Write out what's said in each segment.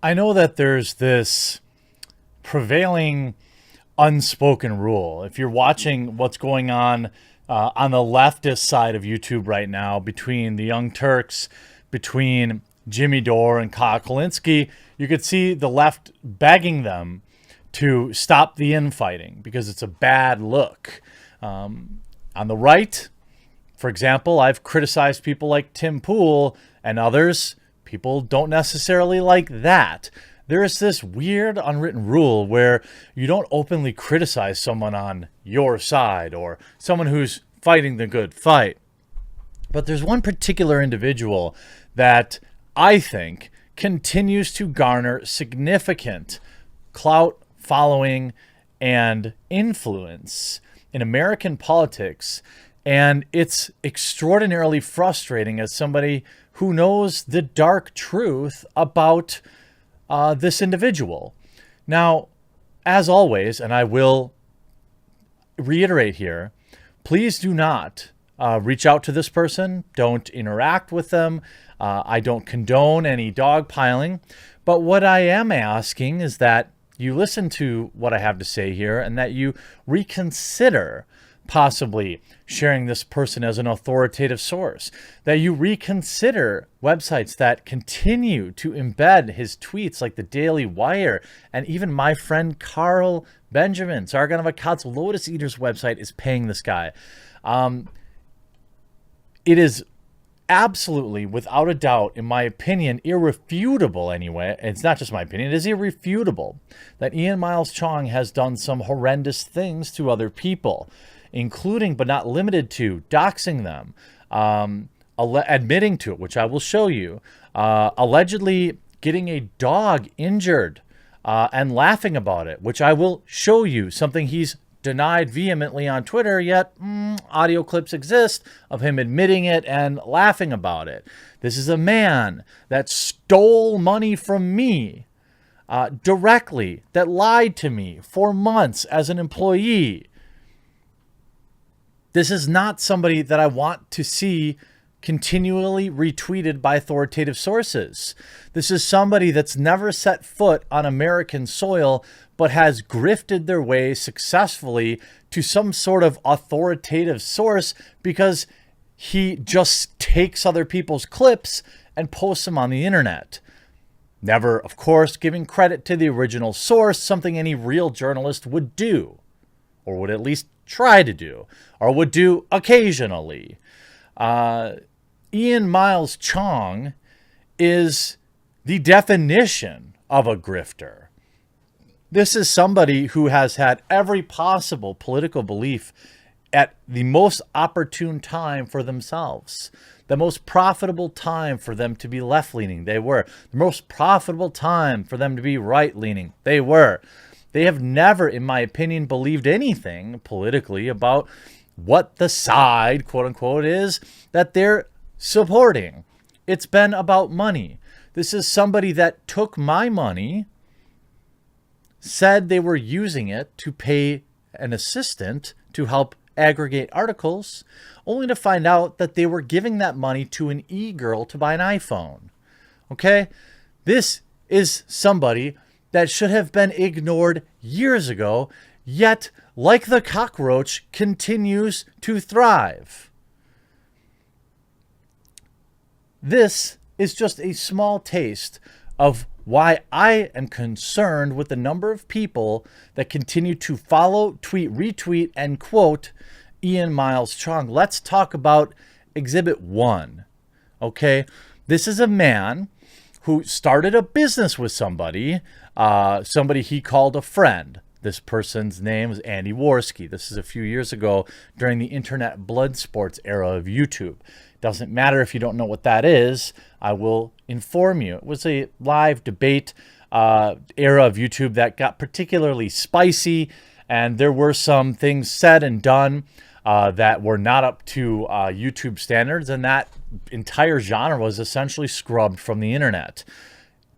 I know that there's this prevailing unspoken rule. If you're watching what's going on the leftist side of YouTube right now between the Young Turks, between Jimmy Dore and Kyle Kalinske, you could see the left begging them to stop the infighting because it's a bad look. On the right, for example, I've criticized people like Tim Pool and others. People don't necessarily like that. There is this weird unwritten rule where you don't openly criticize someone on your side or someone who's fighting the good fight. But there's one particular individual that I think continues to garner significant clout, following, and influence in American politics. And it's extraordinarily frustrating as somebody who knows the dark truth about this individual. Now, as always, and I will reiterate here, please do not reach out to this person. Don't interact with them. I don't condone any dogpiling. But what I am asking is that you listen to what I have to say here and that you reconsider possibly sharing this person as an authoritative source, that you reconsider websites that continue to embed his tweets like the Daily Wire, and even my friend Carl Benjamin, Sargon of Akkad's Lotus Eaters website, is paying this guy. It is absolutely, without a doubt, in my opinion, irrefutable anyway. It's not just my opinion, it is irrefutable that Ian Miles Cheong has done some horrendous things to other people, including but not limited to doxing them, admitting to it, which I will show you, allegedly getting a dog injured and laughing about it, which I will show you, something he's denied vehemently on Twitter, yet audio clips exist of him admitting it and laughing about it. This is a man that stole money from me directly, that lied to me for months as an employee. This is not somebody that I want to see continually retweeted by authoritative sources. This is somebody that's never set foot on American soil, but has grifted their way successfully to some sort of authoritative source because he just takes other people's clips and posts them on the internet. Never, of course, giving credit to the original source, something any real journalist would do, or would at least try to do, or would do occasionally. Ian Miles Cheong is the definition of a grifter. This is somebody who has had every possible political belief at the most opportune time for themselves. The most profitable time for them to be left-leaning, they were. The most profitable time for them to be right-leaning, they were. They have never, in my opinion, believed anything politically about what the side, quote unquote, is that they're supporting. It's been about money. This is somebody that took my money, said they were using it to pay an assistant to help aggregate articles, only to find out that they were giving that money to an e-girl to buy an iPhone. Okay? This is somebody that should have been ignored years ago, yet, like the cockroach, continues to thrive. This is just a small taste of why I am concerned with the number of people that continue to follow, tweet, retweet, and quote Ian Miles Cheong. Let's talk about Exhibit 1. Okay? This is a man who started a business with somebody he called a friend. This person's name is Andy Worski. This is a few years ago during the internet blood sports era of YouTube. Doesn't matter if you don't know what that is. I will inform you. It was a live debate era of YouTube that got particularly spicy, and there were some things said and done that were not up to YouTube standards, and that entire genre was essentially scrubbed from the internet.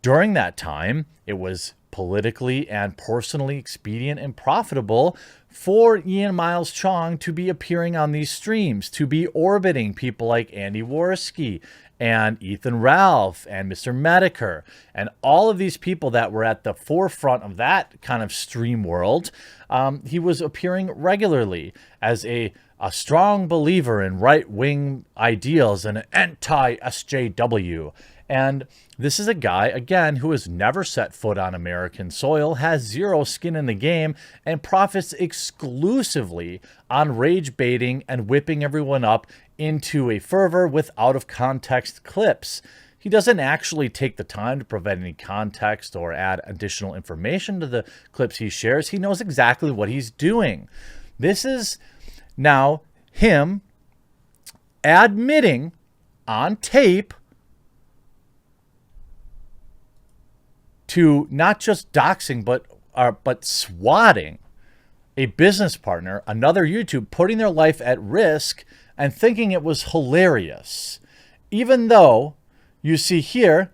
During that time, it was politically and personally expedient and profitable for Ian Miles Cheong to be appearing on these streams, to be orbiting people like Andy Worski and Ethan Ralph and Mr. Medicare and all of these people that were at the forefront of that kind of stream world. He was appearing regularly as a strong believer in right-wing ideals and an anti-SJW. And this is a guy, again, who has never set foot on American soil, has zero skin in the game, and profits exclusively on rage baiting and whipping everyone up into a fervor with out-of-context clips. He doesn't actually take the time to provide any context or add additional information to the clips he shares. He knows exactly what he's doing. This is now him admitting on tape to not just doxing, but swatting a business partner, another YouTube, putting their life at risk and thinking it was hilarious. Even though you see here,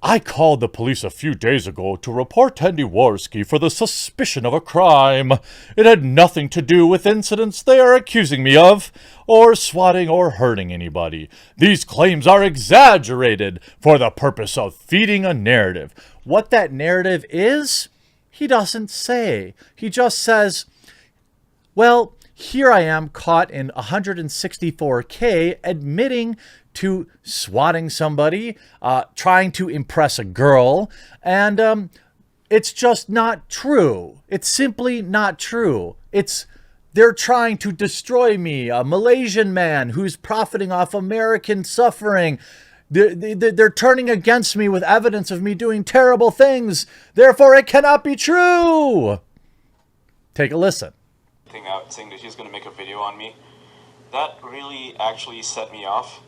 I called the police a few days ago to report Andy Worski for the suspicion of a crime. It had nothing to do with incidents they are accusing me of, or swatting or hurting anybody. These claims are exaggerated for the purpose of feeding a narrative. What that narrative is, he doesn't say. He just says, well, here I am caught in 164K admitting to swatting somebody, trying to impress a girl, and it's just not true. It's simply not true. They're trying to destroy me, a Malaysian man who's profiting off American suffering. They're turning against me with evidence of me doing terrible things. Therefore, it cannot be true. Take a listen. Out saying that he's going to make a video on me. That really actually set me off.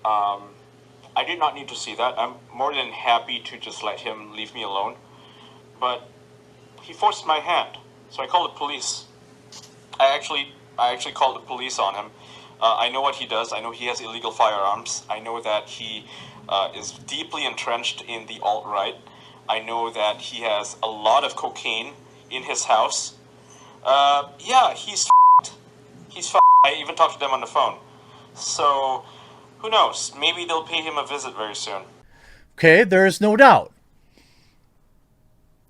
I did not need to see that. I'm more than happy to just let him leave me alone. But he forced my hand, so I called the police. I actually called the police on him. I know what he does. I know he has illegal firearms. I know that he is deeply entrenched in the alt-right. I know that he has a lot of cocaine in his house. Yeah, he's f***ed. He's f***ed. I even talked to them on the phone. So, who knows? Maybe they'll pay him a visit very soon. Okay, there is no doubt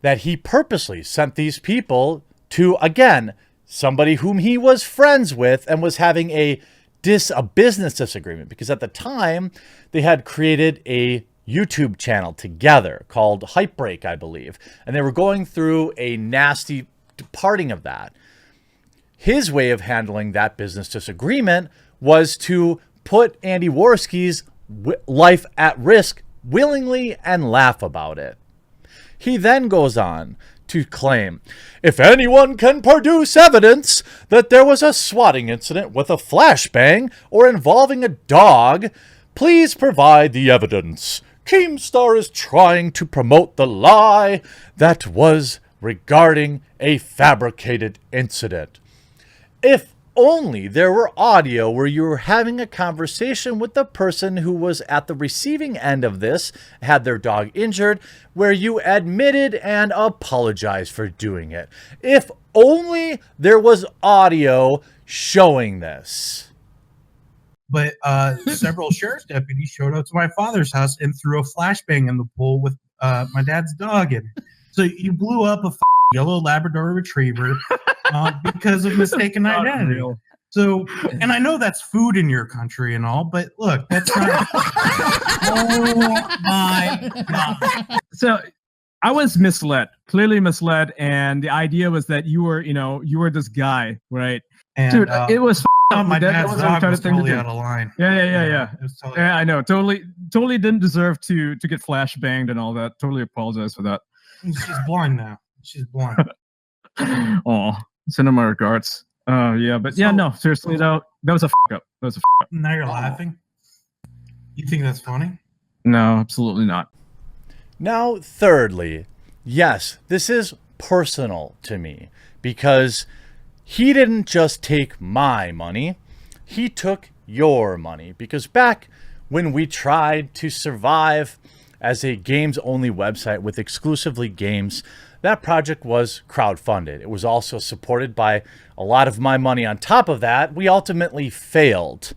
that he purposely sent these people to, again, somebody whom he was friends with and was having a business disagreement. Because at the time, they had created a YouTube channel together called Hype Break, I believe. And they were going through a nasty parting of that. His way of handling that business disagreement was to put Andy Worski's life at risk willingly and laugh about it. He then goes on to claim, if anyone can produce evidence that there was a swatting incident with a flashbang or involving a dog, please provide the evidence. Keemstar is trying to promote the lie that was regarding a fabricated incident. If only there were audio where you were having a conversation with the person who was at the receiving end of this, had their dog injured, where you admitted and apologized for doing it. If only there was audio showing this. But several sheriff's deputies showed up to my father's house and threw a flashbang in the pool with my dad's dog in it. So you blew up a yellow Labrador Retriever because of mistaken identity. So, and I know that's food in your country and all, but look, that's not. Oh my God. So I was misled, clearly misled. And the idea was that you were this guy, right? And, dude, it was my dad's dog was totally out of line. Yeah. Yeah, I know. Totally didn't deserve to get flash banged and all that. Totally apologize for that. She's blind now. She's blind. Oh, send her my regards. Yeah, but yeah, no, seriously, though, that was a up. That was a up. Now you're laughing? You think that's funny? No, absolutely not. Now, thirdly, yes, this is personal to me because he didn't just take my money, he took your money. Because back when we tried to survive as a games-only website with exclusively games, that project was crowdfunded. It was also supported by a lot of my money on top of that. We ultimately failed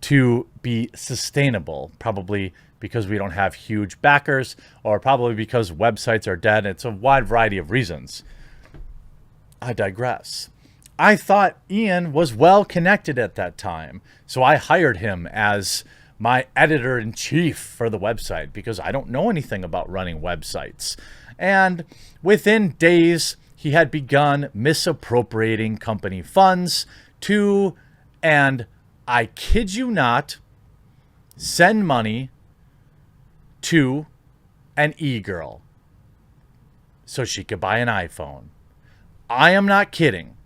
to be sustainable, probably because we don't have huge backers, or probably because websites are dead. It's a wide variety of reasons. I digress. I thought Ian was well connected at that time, so I hired him as my editor-in-chief for the website because I don't know anything about running websites. And within days, he had begun misappropriating company funds to, and I kid you not, send money to an e-girl so she could buy an iPhone. I am not kidding.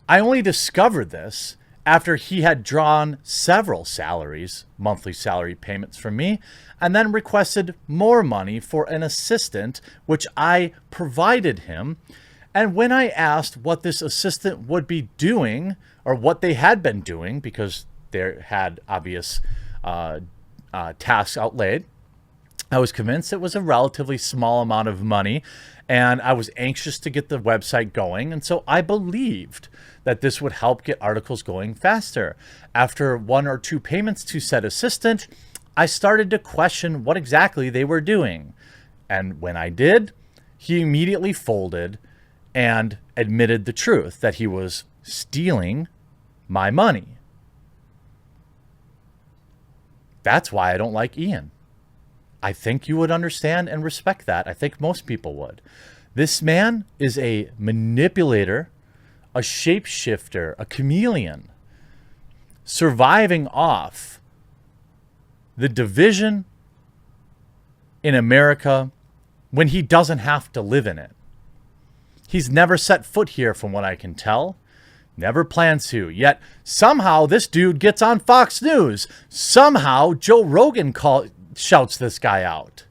I only discovered this after he had drawn several salaries, monthly salary payments from me, and then requested more money for an assistant, which I provided him. And when I asked what this assistant would be doing, or what they had been doing, because they had obvious tasks outlaid, I was convinced it was a relatively small amount of money, and I was anxious to get the website going, and so I believed that this would help get articles going faster. After 1 or 2 payments to said assistant, I started to question what exactly they were doing. And when I did, he immediately folded and admitted the truth that he was stealing my money. That's why I don't like Ian. I think you would understand and respect that. I think most people would. This man is a manipulator, a shapeshifter, a chameleon, surviving off the division in America when he doesn't have to live in it. He's never set foot here from what I can tell. Never plans to. Yet somehow this dude gets on Fox News. Somehow Joe Rogan shouts this guy out.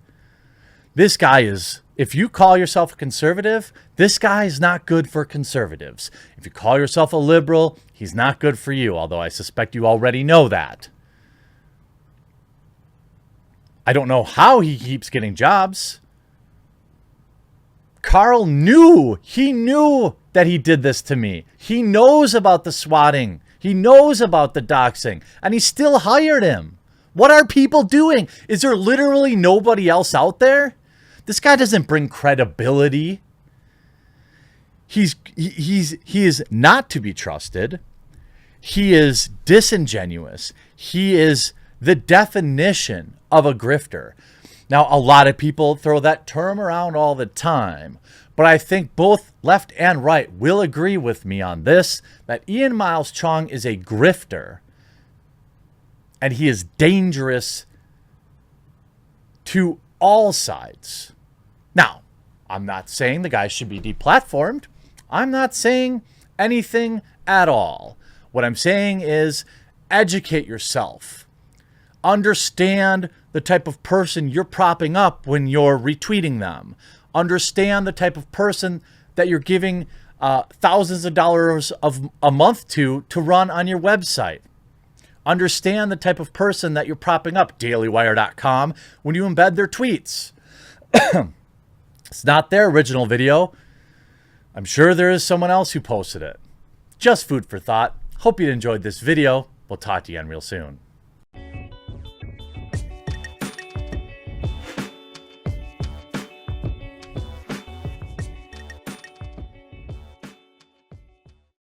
This guy is, if you call yourself a conservative, this guy is not good for conservatives. If you call yourself a liberal, he's not good for you, although I suspect you already know that. I don't know how he keeps getting jobs. Carl knew. He knew that he did this to me. He knows about the swatting. He knows about the doxing. And he still hired him. What are people doing? Is there literally nobody else out there? This guy doesn't bring credibility. He is not to be trusted. He is disingenuous. He is the definition of a grifter. Now, a lot of people throw that term around all the time, but I think both left and right will agree with me on this, that Ian Miles Cheong is a grifter, and he is dangerous to all sides. Now, I'm not saying the guy should be deplatformed. I'm not saying anything at all. What I'm saying is educate yourself. Understand the type of person you're propping up when you're retweeting them. Understand the type of person that you're giving thousands of dollars a month to run on your website. Understand the type of person that you're propping up, dailywire.com, when you embed their tweets. It's not their original video. I'm sure there is someone else who posted it. Just food for thought. Hope you enjoyed this video. We'll talk to you again real soon.